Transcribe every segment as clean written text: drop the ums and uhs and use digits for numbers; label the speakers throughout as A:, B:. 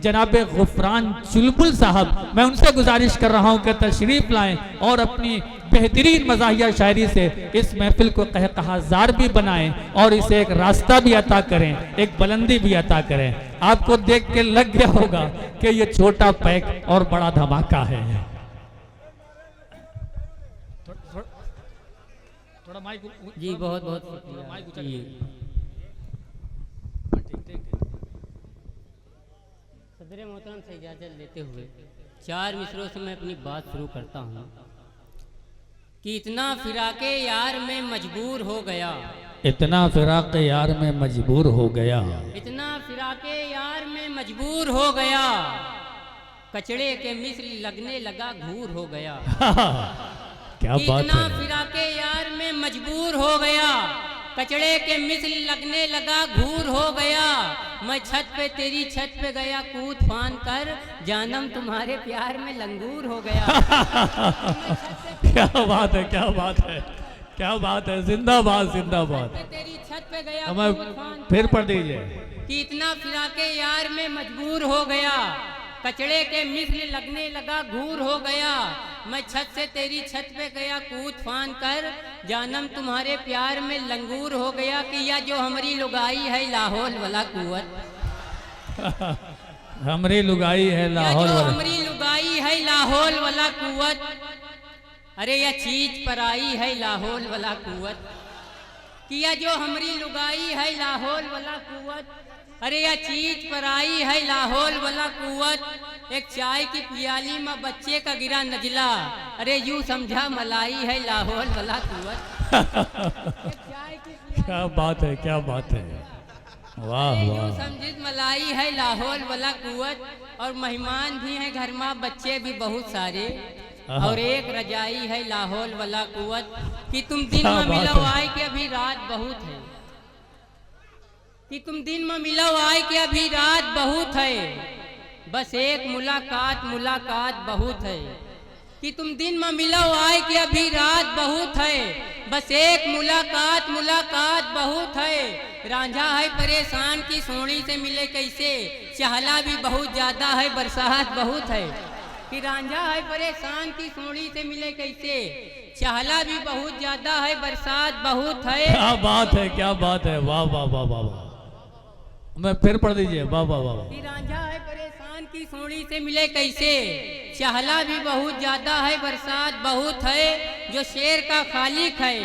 A: जनाब गुफरान चुलबुल साहब, मैं उनसे गुजारिश कर रहा हूं कि तशरीफ लाएं और अपनी बेहतरीन मज़ाहिया शायरी से इस महफिल को कहकहाजार भी बनाएं और इसे एक रास्ता भी अता करें, एक बुलंदी भी अता करें। आपको देख के लग गया होगा कि ये छोटा पैक और बड़ा धमाका है। थोड़ा माइक
B: जी, बहुत बहुत शुक्रिया। सदर मोहतरम से इजाज़त लेते हुए 4 मिसरों से मैं अपनी बात शुरू करता हूँ कि इतना फिराके यार में मजबूर हो गया,
A: इतना फिराके यार में मजबूर हो गया,
B: इतना फिराके यार में मजबूर हो गया, कचड़े के मिस्र लगने लगा घूर हो गया।
A: क्या बात
B: इतना
A: है।
B: फिराके यार में मजबूर हो गया, कचड़े के मिस्र लगने लगा घूर हो गया, मैं छत पे तेरी छत पे गया कूद फान कर, जानम तुम्हारे प्यार में लंगूर हो गया।
A: क्या बात है, क्या बात है, क्या बात है। जिंदाबाद जिंदाबाद।
B: तेरी छत पे गया
A: हमें
B: कूद फान
A: फिर पढ़ दीजिए
B: कि इतना फिराके यार में मजबूर हो गया, कचड़े के मिस्र लगने लगा घूर हो गया, मैं छत से तेरी छत पे गया कूद फान कर, जानम तुम्हारे प्यार में लंगूर हो गया, कि या जो हमारी लुगाई है लाहौल वाला कुवत,
A: हमरी लुगाई है लाहौल
B: जो
A: वाला।
B: हमारी लुगाई है लाहौल वाला कुवत, अरे यह चीज पराई है लाहौल वाला कुवत, कि या जो हमारी लुगाई है लाहौल वाला कुवत, अरे यह चीज पराई है लाहौल वाला कुवत, एक चाय की पियाली में बच्चे का गिरा नजला, अरे यूं समझा मलाई है लाहौल वाला कुवत।
A: क्या बात है, क्या बात है। वाह
B: यूं
A: वाह।
B: समझित मलाई है लाहौल वाला कुवत, और मेहमान भी हैं घर में, बच्चे भी बहुत सारे, और एक रजाई है लाहौल वाला कुवत, कि तुम दिन
A: क्या
B: में
A: बात
B: मिलो
A: है।
B: आए कि अभी रात बहुत है, कि तुम दिन में मिलो आए कि अभी रात बहुत है, बस एक मुलाकात मुलाकात बहुत है, कि तुम दिन में मिलो आए कि अभी रात बहुत है, बस एक मुलाकात मुलाकात बहुत है, रांझा है परेशान की सोनी से मिले कैसे, चहला भी बहुत ज्यादा है बरसात बहुत है, कि रांझा है परेशान की सोनी से मिले कैसे, चहला भी बहुत ज्यादा है बरसात बहुत है।
A: क्या बात है, क्या बात है। वाह वाह वाह वाह वाह। मैं फिर पढ़ दीजिए। वाह वाह वाह।
B: कि रांझा है परेशान की सोनी से मिले कैसे, चहला भी बहुत ज्यादा है बरसात बहुत है, जो शेर का खालिक है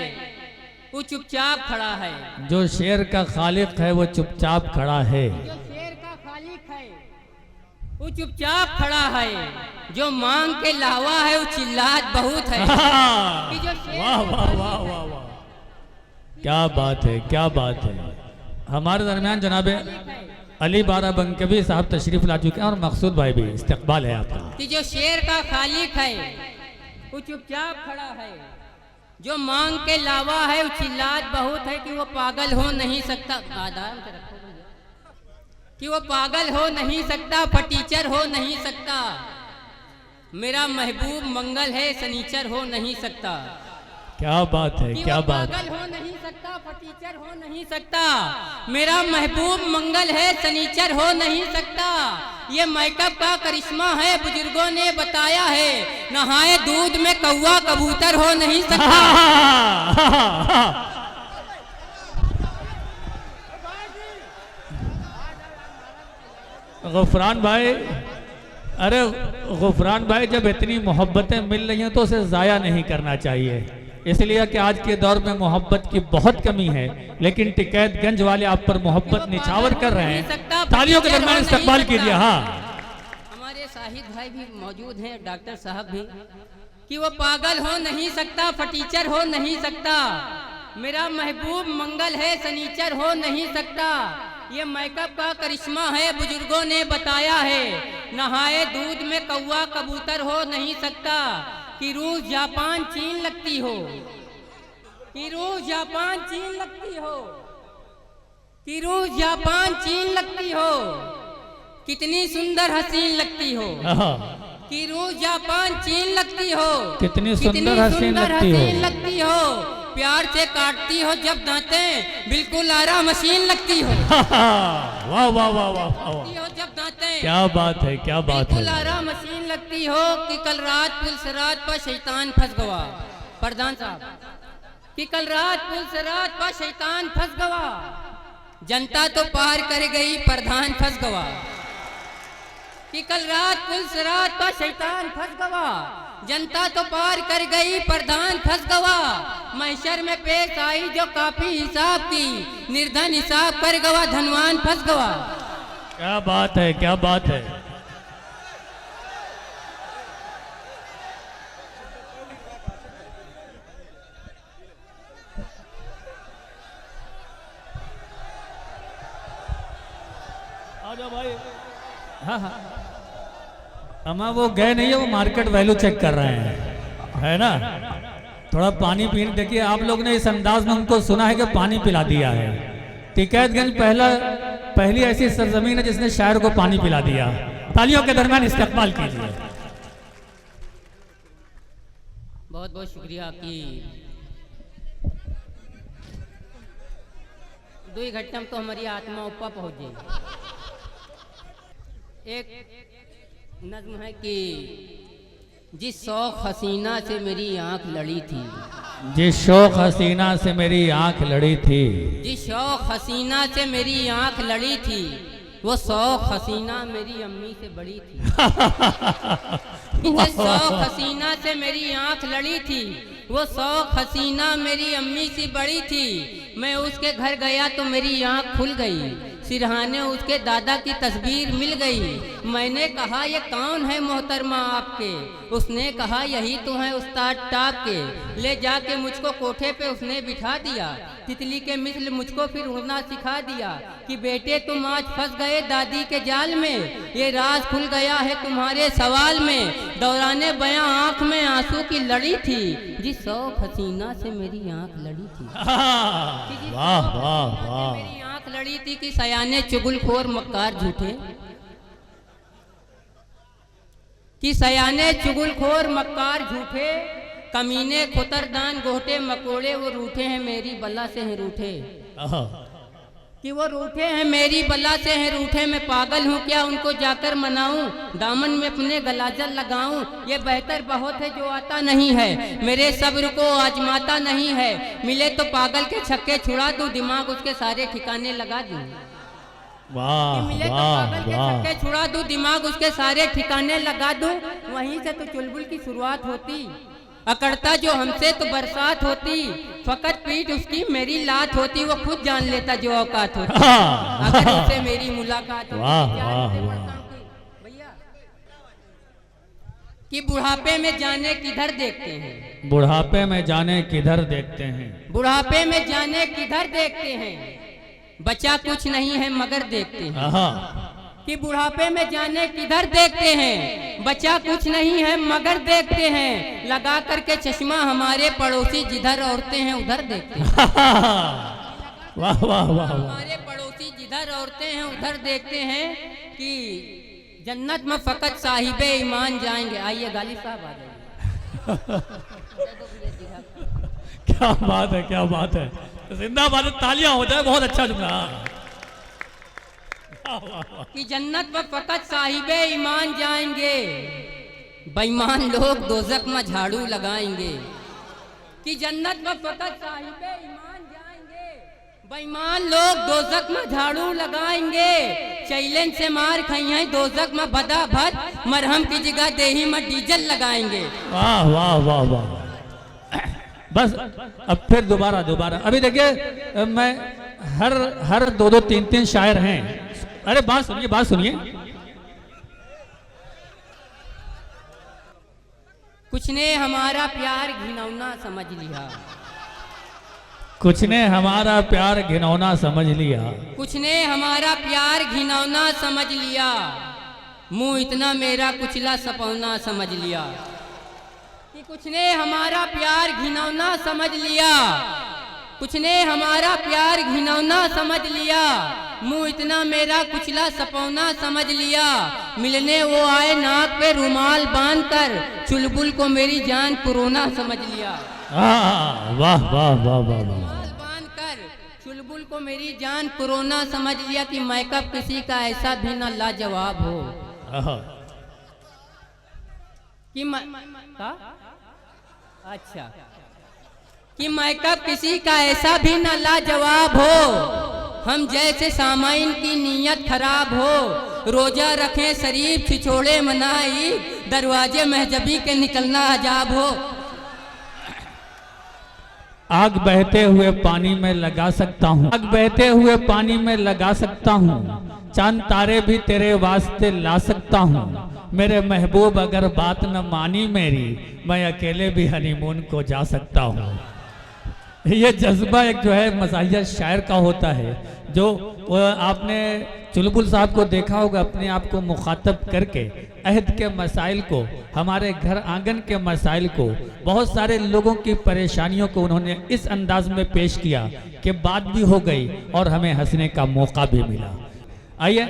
B: वो चुपचाप खड़ा है,
A: जो शेर का खालिक है वो चुपचाप खड़ा है,
B: जो शेर का खालिक है वो चुपचाप खड़ा है, जो मांग के लावा है वो चिल्लात बहुत है, कि जो शेर
A: वाह
B: का
A: वाह वाह वाह वाह। क्या बात है, क्या बात है। हमारे दरमियान जनाब अली बाराबंकवी साहब तशरीफ ला चुके हैं और मकसूद भाई भी, इस्तकबाल है आपका।
B: कि जो शेर का खालिक है वो चुपचाप खड़ा है, जो मांग के लावा है वो चिल्लात बहुत है, कि वो पागल हो नहीं सकता, आदाब से रखो भैया, कि वो पागल हो नहीं सकता, फटीचर हो नहीं सकता, मेरा महबूब मंगल है सनीचर हो नहीं सकता,
A: क्या बात है,
B: कि
A: क्या
B: वो
A: बात।
B: पागल हो नहीं सकता, फटीचर हो नहीं सकता, मेरा महबूब मंगल है सनीचर हो नहीं सकता, ये मेकअप का करिश्मा है बुजुर्गों ने बताया है, नहाए दूध में कौवा कबूतर हो नहीं सकता।
A: गुफरान भाई, अरे गुफरान भाई, जब इतनी मोहब्बतें मिल रही हैं तो उसे ज़ाया नहीं करना चाहिए, इसलिए कि आज के दौर में मोहब्बत की बहुत कमी है, लेकिन टिकैतगंज वाले आप पर मोहब्बत निछावर कर रहे हैं। तालियों के दरमियान इस्तकबाल कीजिए। हाँ,
B: हमारे शाहिद भाई भी मौजूद हैं, डॉक्टर साहब भी, कि वो पागल हो नहीं सकता, फटीचर हो नहीं सकता, मेरा महबूब मंगल है सनीचर हो नहीं सकता, ये मेकअप का करिश्मा है बुजुर्गों ने बताया है, नहाए दूध में कौवा कबूतर हो नहीं सकता, कि रूस जापान चीन लगती हो, कि रूस जापान चीन लगती हो, कि रूस जापान चीन लगती हो, कितनी सुंदर हसीन लगती हो, कि रूस जापान चीन लगती हो,
A: कितनी सुंदर हसीन लगती हो,
B: लगती हो, प्यार से काटती हो जब दांतें, बिल्कुल आरा मशीन लगती हो।
A: वाह वाह वाह वाह
B: काटती हो जब दांतें,
A: क्या बात है, क्या बात
B: बिल्कुल
A: है।
B: आरा मशीन लगती हो कि कल रात पुलसरात पर शैतान फंस गवा। प्रधान साहब कि कल रात पुलसरात पर शैतान फंस गवा, जनता तो पार कर गई प्रधान फंस गवा। कि कल रात पुलसरात पर शैतान फंस गवा, जनता तो पार कर गई प्रधान फंस गवा। महशर में पेश आई जो काफी हिसाब की, निर्धन हिसाब कर गवा धनवान फंस गवा।
A: क्या बात है, क्या बात है। आजा भाई। हाँ हाँ, अम्मा वो गए नहीं है, वो मार्केट वैल्यू चेक कर रहे हैं, है ना। थोड़ा पानी पीने, देखिए आप लोग ने इस अंदाज में उनको सुना है कि पानी पिला दिया है। टिकैतगंज पहली ऐसी सरजमीन है जिसने शायर को पानी पिला दिया। तालियों के दरमियान इस्तकबाल कीजिए।
B: बहुत बहुत शुक्रिया कि 2 घंटे में तो हमारी आत्मा ऊपर पहुंच गई। एक नज्म है कि जिस शौक हसीना से मेरी आंख लड़ी थी,
A: जिस शौक हसीना से मेरी आंख लड़ी थी,
B: जिस शौक हसीना से मेरी आंख लड़ी थी, वो शौक हसीना मेरी अम्मी से बड़ी थी। जिस शौक हसीना से मेरी आंख लड़ी थी, वो शौक हसीना मेरी अम्मी से बड़ी थी। मैं उसके घर गया तो मेरी आंख खुल गई, सिरहाने उसके दादा की तस्वीर मिल गई। मैंने कहा ये कौन है मोहतरमा आपके? उसने कहा यही तो है उस्ताद टाप के। ले जाके मुझको कोठे पे उसने बिठा दिया, तितली के मिसल मुझको फिर उड़ना सिखा दिया कि बेटे तुम आज फंस गए दादी के जाल में, ये राज खुल गया है तुम्हारे सवाल में। दौराने बयां आंख में आंसू की लड़ी थी, जिस शौक हसीना से मेरी आंख लड़ी थी।
A: वाह वाह वाह।
B: मेरी आंख लड़ी थी कि सयाने चुगलखोर मक्कार झूठे, कि सयाने चुगलखोर मक्कार झूठे, कमीने खुतरदान गोहटे मकोड़े, वो रूठे हैं मेरी बला से हैं रूठे। कि वो रूठे हैं मेरी बला से हैं रूठे। मैं पागल हूँ क्या उनको जाकर मनाऊं, दामन में अपने गलाजल लगाऊं। ये बेहतर बहुत है जो आता नहीं है, मेरे सब्र को आजमाता नहीं है। मिले तो पागल के छक्के छुड़ा दूं, दिमाग उसके सारे ठिकाने लगा दूं। मिले तो पागल के छक्के छुड़ा दूं, दिमाग उसके सारे ठिकाने लगा दूं। वहीं से तो चुलबुल की शुरुआत होती, अकड़ता जो हमसे तो बरसात होती। फकत पीठ उसकी मेरी लात होती, वो खुद जान लेता जो औकात होती। अगर उससे मेरी मुलाकात होती। भैया कि बुढ़ापे में जाने किधर देखते हैं,
A: बुढ़ापे में जाने किधर देखते हैं,
B: बुढ़ापे में जाने किधर देखते हैं, बचा कुछ नहीं है मगर देखते हैं। कि बुढ़ापे में जाने किधर देखते हैं, बचा कुछ नहीं है मगर देखते हैं। लगा करके चश्मा हमारे पड़ोसी जिधर औरतें हैं उधर देखते हैं।
A: वाह वाह वाह।
B: हमारे पड़ोसी जिधर औरतें हैं उधर देखते हैं कि जन्नत में फकत साहिबे ईमान जाएंगे। आइए गालिब साहब आ जाइए।
A: क्या बात है, क्या बात है। जिंदाबाद, तालियां हो जाए, बहुत अच्छा जुमला।
B: कि जन्नत में फकत साहिबे ईमान जाएंगे, बेईमान लोग दोजख में झाड़ू लगाएंगे। कि जन्नत में फकत साहिबे ईमान जाएंगे, बेईमान लोग दोजख में झाड़ू लगाएंगे। चैलेंज से मार खाई हैं दोजख में बदा भद, मरहम की जगह देही में डीजल लगाएंगे।
A: वाह वाह वाह वाह। बस अब फिर दोबारा अभी देखिए, मैं हर 2-2, 3-3 शायर हैं। अरे बात सुनिए, बात सुनिए।
B: कुछ ने हमारा प्यार घिनौना समझ लिया,
A: कुछ ने हमारा प्यार घिनौना समझ लिया,
B: कुछ ने हमारा प्यार घिनौना समझ लिया। मुंह इतना मेरा कुचला सपौना समझ लिया। कि कुछ ने हमारा प्यार घिनौना समझ लिया, कुछ ने हमारा प्यार घिनौना समझ लिया। मुंह इतना मेरा कुचला सपौना समझ लिया। मिलने वो आए नाक पे रुमाल बांध कर, चुलबुल को मेरी जान कोरोना समझ लिया।
A: वाह वाह वाह वाह वाह।
B: बांध कर चुलबुल को मेरी जान कोरोना समझ लिया कि मेकअप किसी का ऐसा भी ना लाजवाब हो कि अच्छा कि मेकअप किसी का ऐसा भी ना लाजवाब हो। हम जैसे सामाइन की नीयत खराब हो, रोजा रखें शरीफ छिछोड़े मनाई, दरवाजे महजबी के निकलना अजाब हो।
A: आग बहते हुए पानी में लगा सकता हूँ, आग बहते हुए पानी में लगा सकता हूँ, चांद तारे भी तेरे वास्ते ला सकता हूँ। मेरे महबूब अगर बात न मानी मेरी, मैं अकेले भी हनीमून को जा सकता हूँ। ये जज्बा एक जो है मज़ाहिया शायर का होता है, जो आपने चुलबुल साहब को देखा होगा अपने आप को मुखातब करके अहद के मसाइल को, हमारे घर आंगन के मसाइल को, बहुत सारे लोगों की परेशानियों को उन्होंने इस अंदाज में पेश किया कि बात भी हो गई और हमें हंसने का मौका भी मिला। आइए,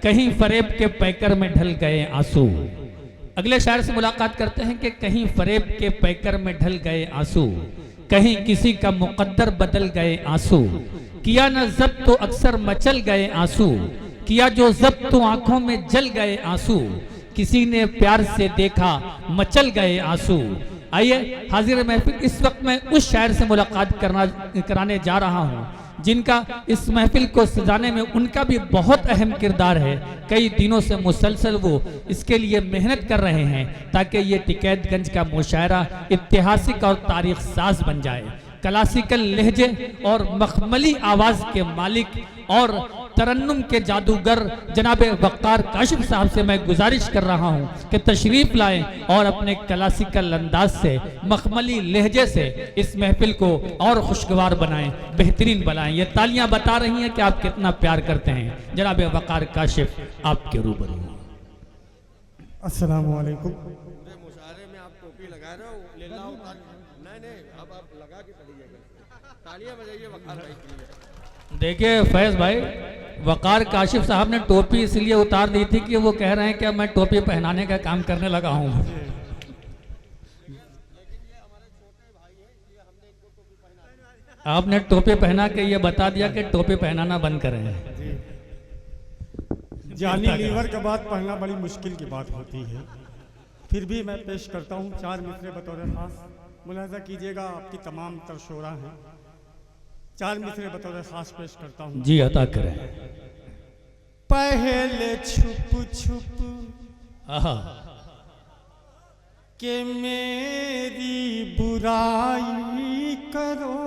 A: कहीं फरेब के पैकर में ढल गए आंसू। अगले शायर से मुलाकात करते हैं कि कहीं फरेब के पैकर में ढल गए आंसू, कहीं किसी का मुकद्दर बदल गए आंसू। किया न जब्त तो अक्सर मचल गए आंसू, किया जो जब्त तो आंखों में जल गए आंसू। किसी ने प्यार से देखा मचल गए आंसू। आइए, हाजिर महफिल इस वक्त मैं उस शायर से मुलाकात कराने जा रहा हूँ जिनका इस महफिल को सजाने में उनका भी बहुत अहम किरदार है। कई दिनों से मुसलसल वो इसके लिए मेहनत कर रहे हैं ताकि ये टिकैतगंज का मुशायरा ऐतिहासिक और तारीख साज बन जाए। क्लासिकल लहजे और मखमली आवाज़ के मालिक और तरन्नुम के जादूगर जनाब वक़ार काशिफ साहब से मैं गुजारिश कर रहा हूं कि तशरीफ़ लाएं और अपने क्लासिकल अंदाज से, मखमली लहजे से इस महफिल को और खुशगवार बनाएं, बेहतरीन बनाएं। ये तालियां बता रही हैं कि आप कितना प्यार करते हैं। जनाब वक़ार काशिफ आपके रूबरू।
C: अस्सलामु अलैकुम।
D: मुशायरे में आप टोपी लगा रहे हो, लेला उतार नहीं, अब आप लगा के चलिएगा। तालियां बजाइए वक़ार भाई के लिए।
A: देखिए फैज़ भाई, वक़ार काशिफ साहब ने टोपी इसलिए उतार दी थी कि वो कह रहे हैं कि मैं टोपी पहनाने का काम करने लगा हूँ। आपने टोपी पहना के ये बता दिया कि टोपी पहनाना बंद करें।
C: जानी लीवर के बाद पढ़ना बड़ी मुश्किल की बात होती है, फिर भी मैं पेश करता हूँ 4 मिसरे बतौर खास। मुलाजा कीजिएगा, आपकी तमाम तरशोरा हैं। 4 मिसरे बतौर खास पेश करता हूँ।
A: जी अता करें।
C: पहले छुप छुप के मेरी बुराई करो,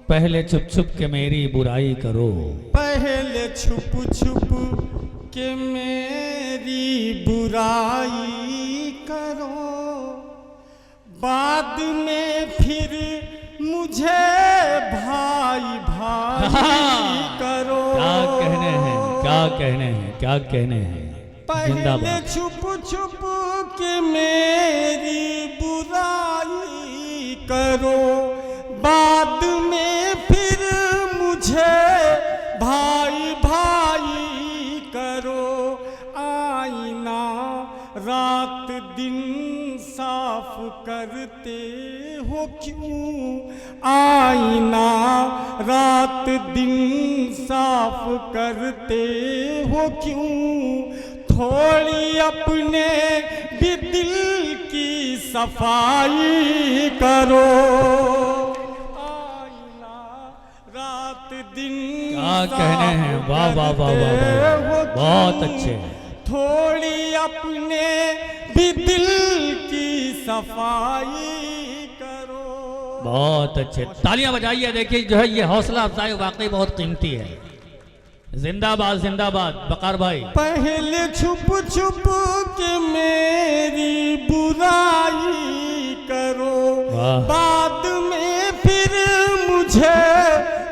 A: पहले छुप छुप के मेरी बुराई करो,
C: पहले छुप छुप के मेरी बुराई करो, बाद में फिर मुझे भाई भाई करो।
A: क्या कहने हैं, क्या कहने हैं, क्या कहने हैं।
C: पहले छुप छुप के मेरी बुराई करो, बाद में फिर मुझे भाई भाई करो। आईना रात दिन साफ करते हो क्यों, आईना रात दिन साफ करते हो क्यों। थोड़ी अपने भी दिल की सफाई करो। आईना रात दिन
A: क्या कहने हैं। वाह वाह वाह वाह, बहुत अच्छे।
C: थोड़ी अपने भी दिल की सफाई करो।
A: बहुत अच्छे, तालियां बजाइए। देखिए जो है ये हौसला अफजाई वाकई बहुत कीमती है। जिंदाबाद जिंदाबाद वक़ार भाई।
C: पहले छुप छुप के मेरी बुराई करो, बाद में फिर मुझे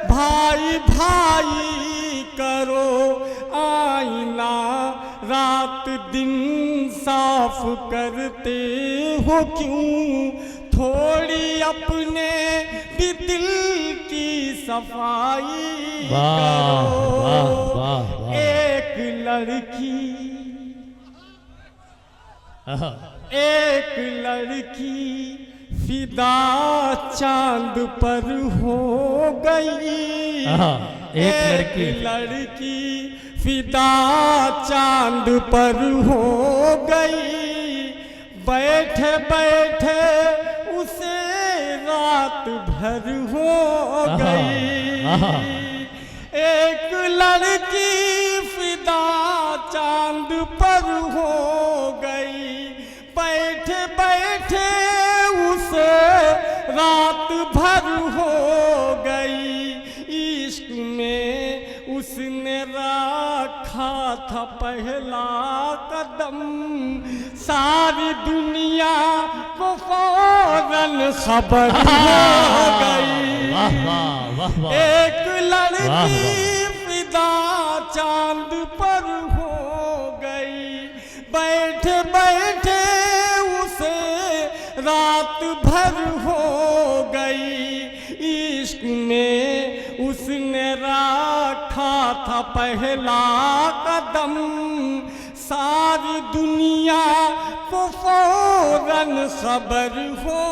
C: भाई भाई करो। आईना रात दिन साफ करते हो क्यों, थोड़ी अपने भी दिल की सफाई
A: वाह
C: करो।
A: वाह वाह वाह।
C: एक लड़की
A: आहा,
C: एक लड़की फिदा चांद पर हो गई।
A: आहा, एक
C: लड़की फिदा चांद पर हो गई। बैठे बैठे उसे रात भर हो गई।
A: आहा।
C: एक लड़की फिदा चांद पर हो गई। बैठे बैठे उसे रात भर हो गई। इश्क में उसने रखा था पहला कदम। सारी दुनिया को फौरन खबर हो गई।
A: वाह वाह वाह वाह।
C: एक
A: वाह,
C: लड़की
A: वाह।
C: फिदा चांद पर हो गई। बैठे बैठे उसे रात भर हो गई। इश्क में उसने रखा था पहला कदम। सारी दुनिया को फौरन खबर हो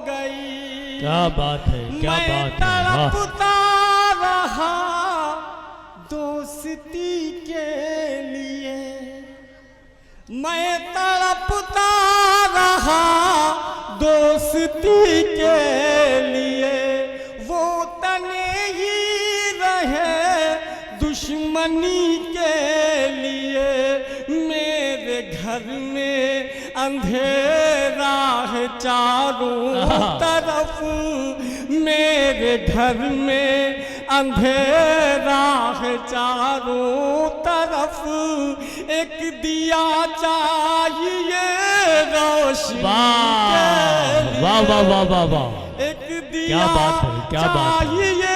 C: गई।
A: क्या बात है, क्या
C: मैं
A: बात है, वाह।
C: तड़पता रहा दोस्ती के लिए। मैं तड़पता रहा दोस्ती के लिए। वो तने ही रहे दुश्मनी के लिए। मेरे घर में अंधेरा है चारों तरफ। मेरे घर में अंधेरा है चारों तरफ। एक दिया चाहिए रोशनी के
A: वाह वाह
C: लिए।
A: वाह वाह वाह।
C: एक दिया
A: क्या बात है, क्या बात है।
C: चाहिए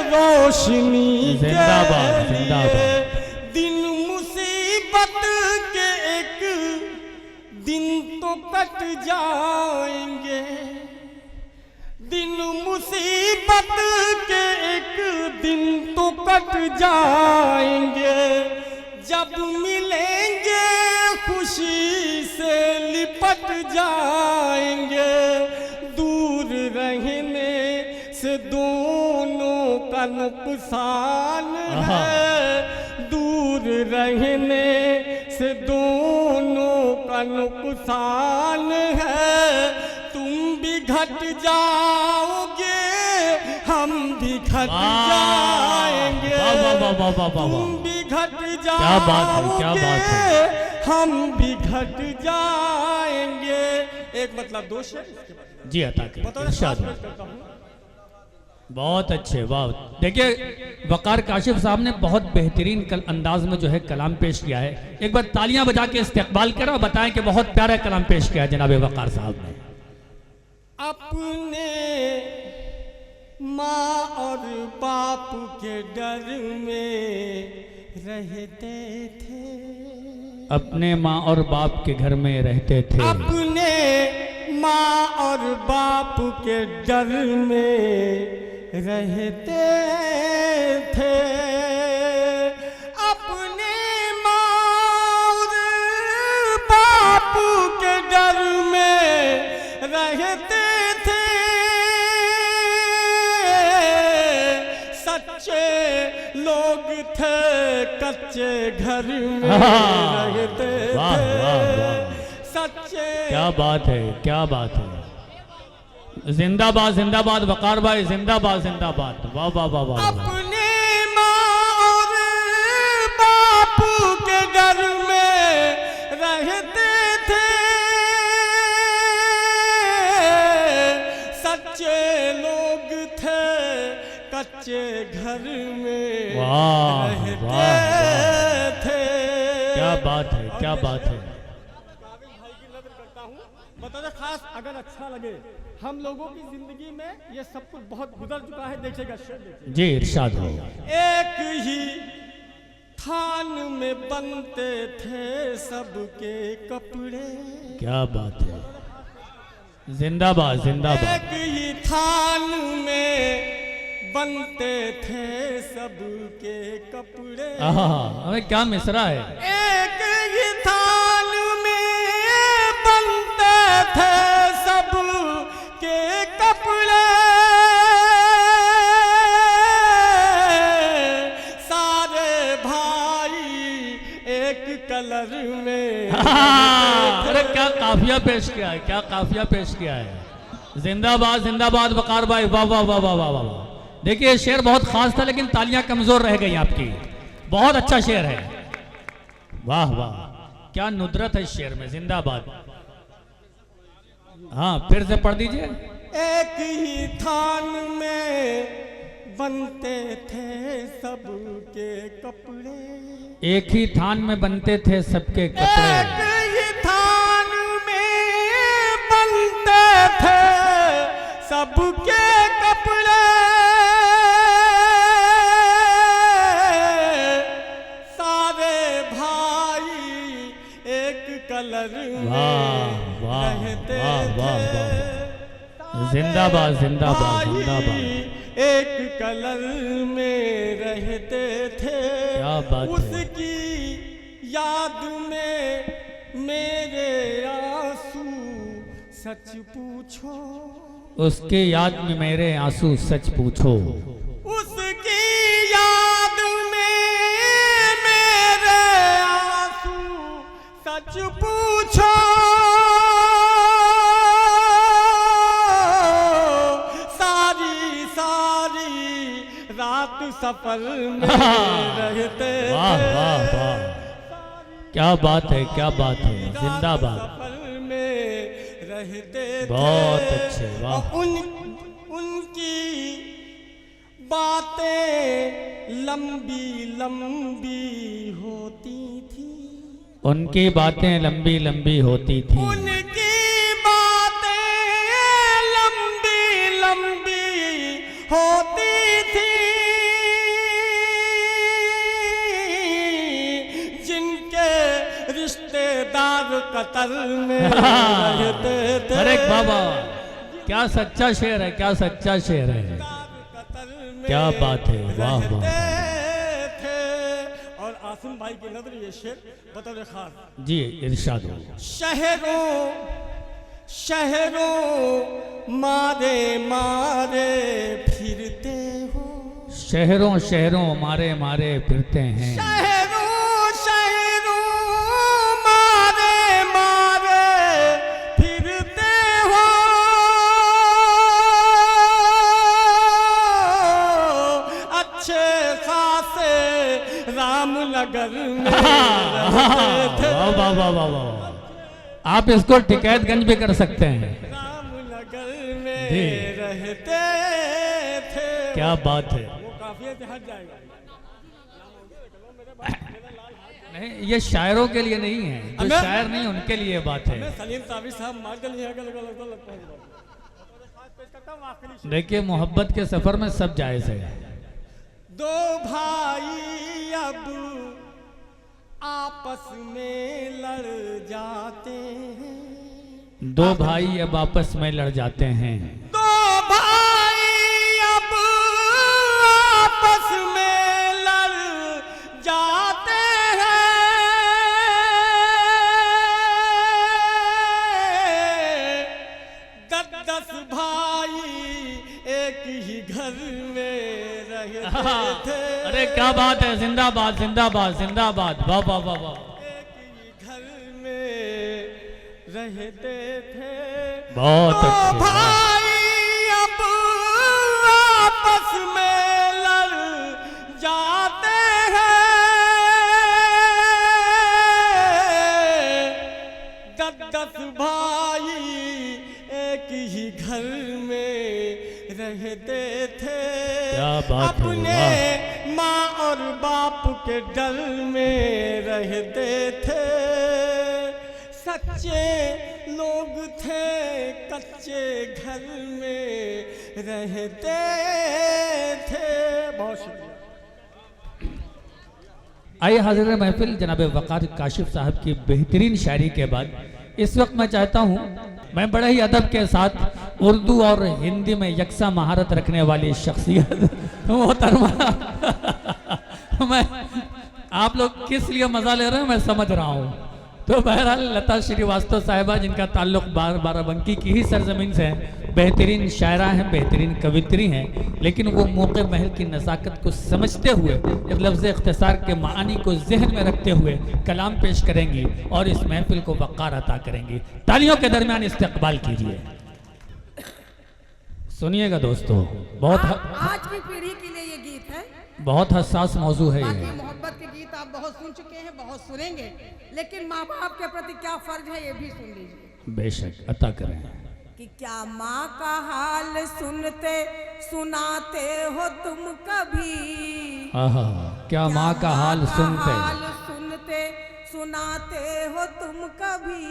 C: रोशनी
A: जिंदाबाद,
C: के लिए।
A: जिंदाबाद।
C: दिन मुसीबत के एक दिन तो कट जाएंगे। दिन मुसीबत के एक दिन तो कट जाएंगे। जब मिलेंगे खुशी से लिपट जाएंगे। दूर रहने से दोनों का नुकसान है। दूर रहने से दोनों का नुकसान है। तुम भी घट जाओगे हम भी घट जाएंगे।
A: वाह वाह वाह वाह वाह वाह।
C: तुम भी घट
A: क्या बात है, क्या बात है।
C: जाओगे हम भी घट जाएंगे। एक मतलब दो शेर
A: जी अता करें,
C: बताओ।
A: इरशाद हो।
C: करता हूँ।
A: बहुत अच्छे, वाह। देखिए वकार काशिफ साहब ने बहुत बेहतरीन अंदाज में जो है कलाम पेश किया है। एक बार तालियां बजा के इस्तकबाल करें और बताएं कि बहुत प्यारा कलाम पेश किया है जनाब वकार साहब ने।
C: अपने माँ और बाप के डर में रहते थे।
A: अपने माँ और बाप के घर में रहते थे।
C: अपने माँ और बाप के डर में रहते थे। अपने माँ और बाप के डर में रहते थे। सच्चे लोग थे कच्चे घर में रहते
A: वाह,
C: थे।
A: वाह, वाह।
C: सच्चे
A: क्या बात है, क्या बात है। जिंदाबाद जिंदाबाद वकार भाई, जिंदाबाद जिंदाबाद। वाह वाह वाह वाह।
C: अपने माँ और बाप के घर में रहते थे। सच्चे लोग थे कच्चे घर में
A: वाह,
C: रहते
A: वाह,
C: थे।
A: क्या बात है, क्या बात है।
C: भाई की नज़र करता हूँ। बताओ खास अगर अच्छा लगे। हम लोगों की जिंदगी में ये सब कुछ बहुत गुजर चुका है। देखिएगा शेर देखिए।
A: जी इरशाद हो।
C: एक ही थान में बनते थे सबके कपड़े।
A: क्या बात है। जिंदाबाद जिंदाबाद।
C: एक ही थान में बनते थे सबके कपड़े।
A: अरे क्या मिसरा है।
C: एक ही थान में बनते थे सबके कपड़े, सारे भाई एक कलर में।
A: अरे क्या काफिया पेश किया है, क्या काफिया पेश किया है। जिंदाबाद जिंदाबाद वकार भाई, वाह वाह वाह वाह वाह वाह। देखिए ये शेर बहुत खास था लेकिन तालियां कमजोर रह गई आपकी। बहुत अच्छा शेर है, वाह वाह, क्या नुदरत है इस शेर में। जिंदाबाद। हाँ फिर से पढ़ दीजिए।
C: एक ही थान में बनते थे सबके कपड़े,
A: एक ही थान में बनते थे सबके कपड़े।
C: एक ही थान में बनते थे सबके कपड़े, सारे भाई एक कलर में
A: वाह
C: रहते
A: वाह वाह
C: थे।
A: वाह। जिंदाबाद जिंदाबाद जिंदाबाद।
C: एक कलर में रहते थे।
A: क्या बात है।
C: उसकी याद में मेरे आंसू सच पूछो,
A: उसके याद में मेरे आंसू सच पूछो।
C: उसकी याद में मेरे आंसू सच पूछो, सारी सारी रात सफर में रहते
A: वाह
C: थे।
A: वाह वाह, क्या बात है क्या बात है। जिंदाबाद।
C: सफर में रहते थे।
A: बहुत अच्छे, वाह।
C: और उनकी बातें लंबी लंबी होती थी,
A: उनकी बातें लंबी लंबी होती थी।
C: उनकी बातें लंबी लंबी होती थी, जिनके रिश्तेदार कतर में रहते थे।
A: अरे बाबा, क्या सच्चा शेर है, क्या सच्चा शेर है। क्या बात है, वाह वाह।
C: थे। और आसिम भाई की नजर ये शेर बतौर खास।
A: जी इरशाद हो।
C: शहरों शहरों मारे मारे फिरते हो,
A: शहरों शहरों मारे मारे फिरते हैं।
C: शहरों शहरों मारे मारे फिरते हो, अच्छे खासे रामनगर में रहते थे।
A: वाह वाह वाह वाह वाह। आप इसको टिकैतगंज भी कर सकते हैं।
C: रामनगर
A: जी।
C: में रहते थे।
A: क्या बात है।
C: वो काफिये से हट जाएगा।
A: नहीं ये शायरों के लिए नहीं है, जो
C: हमें-
A: शायर नहीं उनके लिए बात है।
C: सलीम ताबी साहब मार्गल नहीं है, लगता है।
A: देखिए मोहब्बत के सफर में सब जायज है।
C: दो भाई अब आपस में लड़ जाते हैं,
A: दो भाई अब आपस में लड़ जाते हैं।
C: दो भाई अब आपस में लड़ जाते हैं, दस भाई एक ही घर में रहते थे।
A: अरे क्या बात है। जिंदाबाद जिंदाबाद जिंदाबाद। वाह वाह वाह वाह।
C: एक ही घर में रहते थे।
A: बहुत
C: दो
A: अच्छे।
C: भाई अब आपस में लड़ जाते हैं, दस भाई एक ही घर में रहते थे।
A: क्या बात है,
C: अपने माँ और बाप के डर में रहते थे। सच्चे लोग थे कच्चे घर में रहते थे। बहुत शुक्रिया।
A: आइए हाजिर महफिल जनाब वकार काशिफ साहब की बेहतरीन शायरी के बाद इस वक्त मैं चाहता हूँ मैं बड़े ही अदब के साथ उर्दू और हिंदी में यकसा महारत रखने वाली शख्सियत मोहतरमा मैं आप लोग किस लिए मजा ले रहे हैं मैं समझ रहा हूँ। तो बहरहाल लता श्रीवास्तव साहिबा जिनका ताल्लुक बाराबंकी की ही सरजमीन से है, बेहतरीन शायरा हैं, बेहतरीन कवित्री हैं, लेकिन वो मौके महल की नज़ाकत को समझते हुए एक लफ्ज़ इख्तिसार के मानी को जहन में रखते हुए कलाम पेश करेंगी और इस महफिल को वक़ार अता करेंगी। तालियों के दरमियान इस्तकबाल कीजिए। सुनिएगा दोस्तों,
E: आज की पीढ़ी के लिए ये गीत है।
A: बहुत हसास मौजू है
E: बाकी
A: ये।
E: मोहब्बत के गीत आप बहुत सुन चुके हैं, बहुत सुनेंगे, लेकिन माँ बाप के प्रति क्या फर्ज है ये भी सुन लीजिए।
A: बेशक अता करें।
E: कि क्या माँ का हाल सुनते सुनाते हो तुम कभी,
A: आहा, क्या माँ का हाल सुनते
E: सुनते सुनाते हो तुम कभी,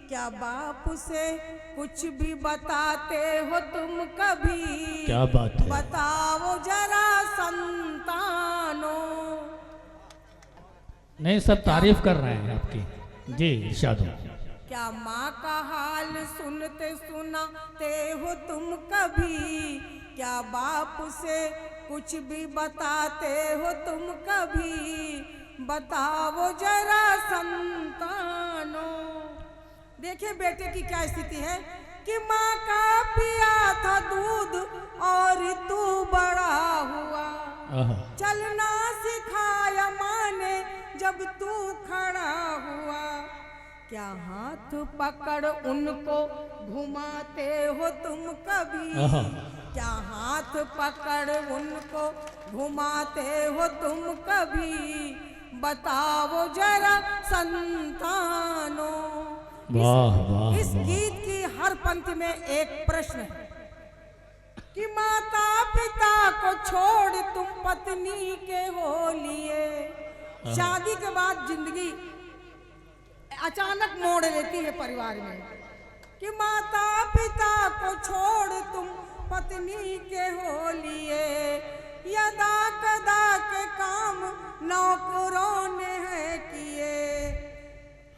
E: क्या बाप से कुछ भी बताते हो तुम कभी,
A: क्या बात है।
E: बताओ जरा संतानों।
A: नहीं, सब तारीफ कर रहे हैं आपकी। जी इरशाद हो।
E: क्या माँ का हाल सुनते सुनाते हो तुम कभी, क्या बाप से कुछ भी बताते हो तुम कभी, बताओ जरा संतानों। देखिए बेटे की क्या स्थिति है कि माँ का पिया था दूध और तू बड़ा हुआ, चलना सिखाया माँ ने जब तू खड़ा हुआ, क्या हाथ पकड़ उनको घुमाते हो तुम कभी, क्या हाथ पकड़ उनको घुमाते हो तुम कभी, बताओ जरा संतानों।
A: वाह वाह।
E: इस गीत की हर पंक्ति में एक प्रश्न है कि माता पिता को छोड़ तुम पत्नी के हो लिए। शादी के बाद जिंदगी अचानक मोड़ लेती है परिवार में कि माता पिता को छोड़ तुम पत्नी के हो लिए, यदा कदा के काम नौकरों ने है किए,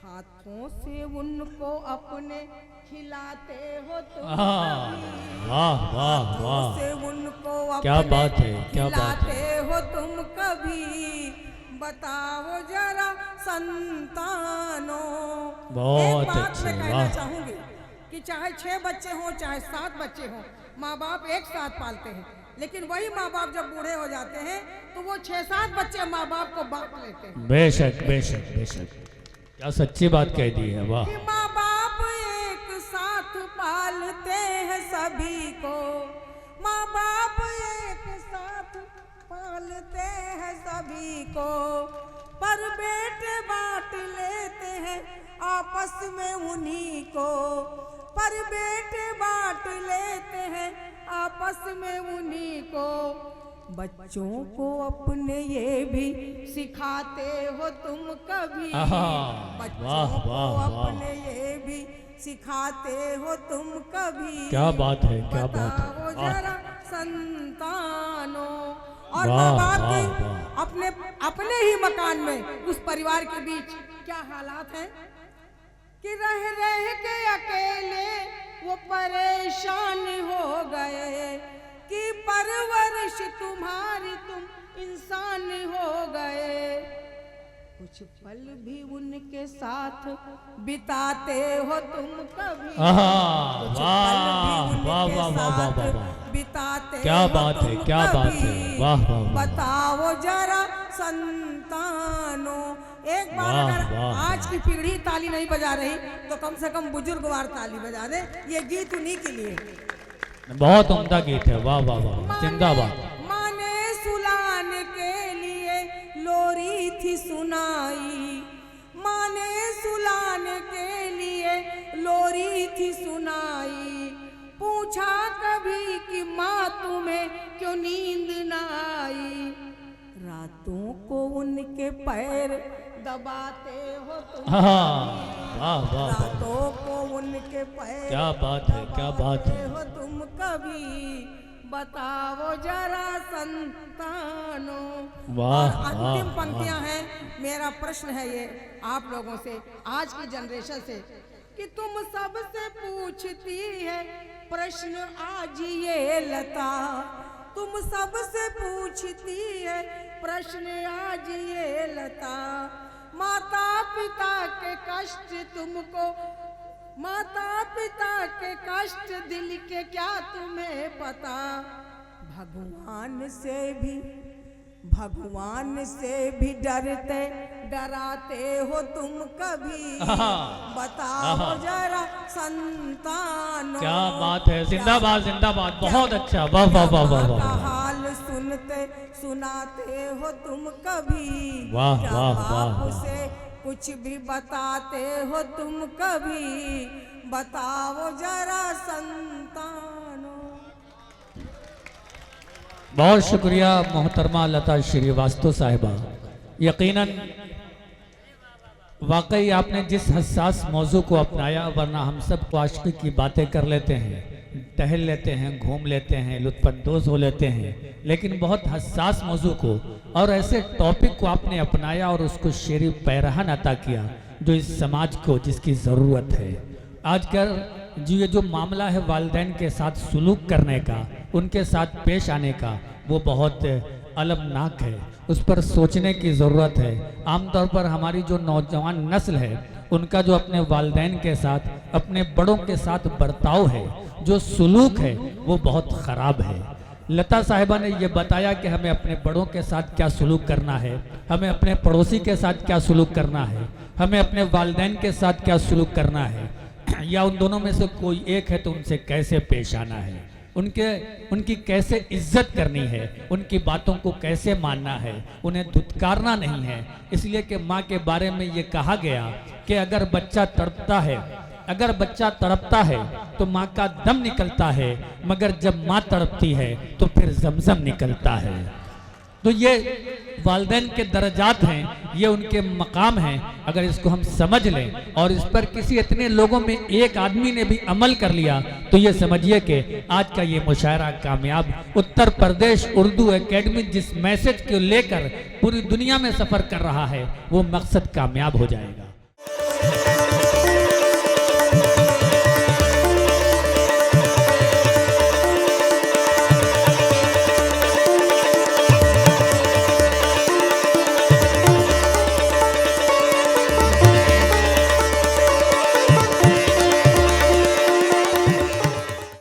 E: हाथों से उनको अपने खिलाते हो तुम कभी,
A: वाह वाह वाह,
E: से उनको
A: क्या
E: अपने
A: बात है, क्या बात है।
E: खिलाते हो तुम कभी, बताओ जरा संतानों।
A: बहुत
E: एक बात
A: अच्छे,
E: मैं कहना
A: वाह।
E: चाहूंगी कि चाहे 6 बच्चे हों चाहे 7 बच्चे हों, माँ बाप एक साथ पालते हैं, लेकिन वही माँ बाप जब बूढ़े हो जाते हैं तो वो 6-7 बच्चे माँ बाप को बांट लेते हैं।
A: बेशक बेशक बेशक, क्या सच्ची बात कह दी है। वाह।
E: कि माँ बाप एक साथ पालते हैं सभी को, माँ बाप एक साथ पालते हैं सभी को, पर बेटे बांट लेते हैं आपस में उन्हीं को, पर बेटे बांट लेते हैं आपस में उन्हीं को, बच्चों को अपने ये भी सिखाते हो तुम कभी, बच्चों
A: वाह,
E: को
A: वाह, वाह।
E: अपने ये भी सिखाते हो तुम कभी,
A: क्या बात है, क्या बात है।
E: बताओ
A: वाह।
E: जरा संतानों। और
A: वाह,
E: माँ बाप
A: वाह,
E: की
A: वाह।
E: अपने ही मकान में उस परिवार के बीच क्या हालात हैं कि रह रह के अकेले वो परेशान हो गए, कि परवरिश तुम्हारी तुम इंसान हो गए, कुछ पल भी उनके साथ बिताते हो तुम कभी, कुछ पल भी
A: वाह,
E: उनके
A: वाह, वाह, वाह,
E: साथ
A: वाह, वाह।
E: बिताते
A: क्या
E: हो
A: बात है,
E: तुम
A: क्या बात है।
E: कभी,
A: वाह, वाह, वाह।
E: बताओ जरा संतानों। एक बार
A: वाह,
E: अगर
A: वाह।
E: आज की पीढ़ी ताली नहीं बजा रही तो कम से कम बुजुर्गवार ताली बजा दे। ये गीत उन्हीं के लिए।
A: बहुत उम्दा गीत है। वाह वाह वाह, जिंदाबाद।
E: माँ ने सुलाने के लिए लोरी थी सुनाई, माँ ने सुलाने के लिए लोरी थी सुनाई, पूछा कभी कि माँ तुम्हें क्यों नींद न आई, रातों को उनके पैर दबाते हो तुम,
A: वाह वाह,
E: रातों को उनके पैर
A: क्या बात है, क्या बात है।
E: हो तुम कभी, बताओ जरा संतानों।
A: वाह,
E: और अंतिम
A: वाह,
E: पंक्तियां हैं। मेरा प्रश्न है ये आप लोगों से, आज की जनरेशन से, कि तुम सबसे पूछती है प्रश्न आज ये लता, तुम सबसे पूछती है प्रश्न आज ये लता। माता पिता के कष्ट तुमको, माता पिता के कष्ट दिल के क्या तुम्हें पता। भगवान से भी डरते डराते हो तुम कभी, बताओ जरा संतानों।
A: क्या बात है, जिंदाबाद जिंदाबाद, बहुत अच्छा, वाह वाह वाह वाह वाह।
E: हाल सुनते सुनाते हो तुम कभी,
A: वाह
E: क्या
A: वाह
E: बाप
A: वाह।
E: से कुछ भी बताते हो तुम कभी, बताओ जरा संतानों।
A: बहुत शुक्रिया मोहतरमा लता श्रीवास्तव साहिबा। यकीनन वाकई आपने जिस हसास मौजू को अपनाया, वरना हम सब को आशिकी की बातें कर लेते हैं, टहल लेते हैं, घूम लेते हैं, लुत्फानंदोज हो लेते हैं, लेकिन बहुत हसास मौजू को और ऐसे टॉपिक को आपने अपनाया और उसको शेरी पैरहन अता किया जो इस समाज को जिसकी ज़रूरत है। आजकल ये जो मामला है वालिदैन के साथ सलूक करने का, उनके साथ पेश आने का, वो बहुत अलमनाक है, उस पर सोचने की ज़रूरत है। आमतौर पर हमारी जो नौजवान नस्ल है उनका जो अपने वालिदैन के साथ, अपने बड़ों के साथ बर्ताव है, जो सलूक है, वो बहुत ख़राब है। लता साहिबा ने ये बताया कि हमें अपने बड़ों के साथ क्या सलूक करना है, हमें अपने पड़ोसी के साथ क्या सलूक करना है, हमें अपने वालिदैन के साथ क्या सलूक करना है, या उन दोनों में से कोई एक है तो उनसे कैसे पेश आना है, उनकी कैसे इज्जत करनी है, उनकी बातों को कैसे मानना है, उन्हें धुतकारना नहीं है। इसलिए कि माँ के बारे में ये कहा गया कि अगर बच्चा तड़पता है तो माँ का दम निकलता है, मगर जब माँ तड़पती है तो फिर जमजम निकलता है। तो ये वालिदैन के दर्जात हैं, ये उनके मकाम हैं। अगर इसको हम समझ लें और इस पर किसी इतने लोगों में एक आदमी ने भी अमल कर लिया तो ये समझिए कि आज का ये मुशायरा कामयाब। उत्तर प्रदेश उर्दू एकेडमी जिस मैसेज को लेकर पूरी दुनिया में सफ़र कर रहा है, वो मकसद कामयाब हो जाएगा।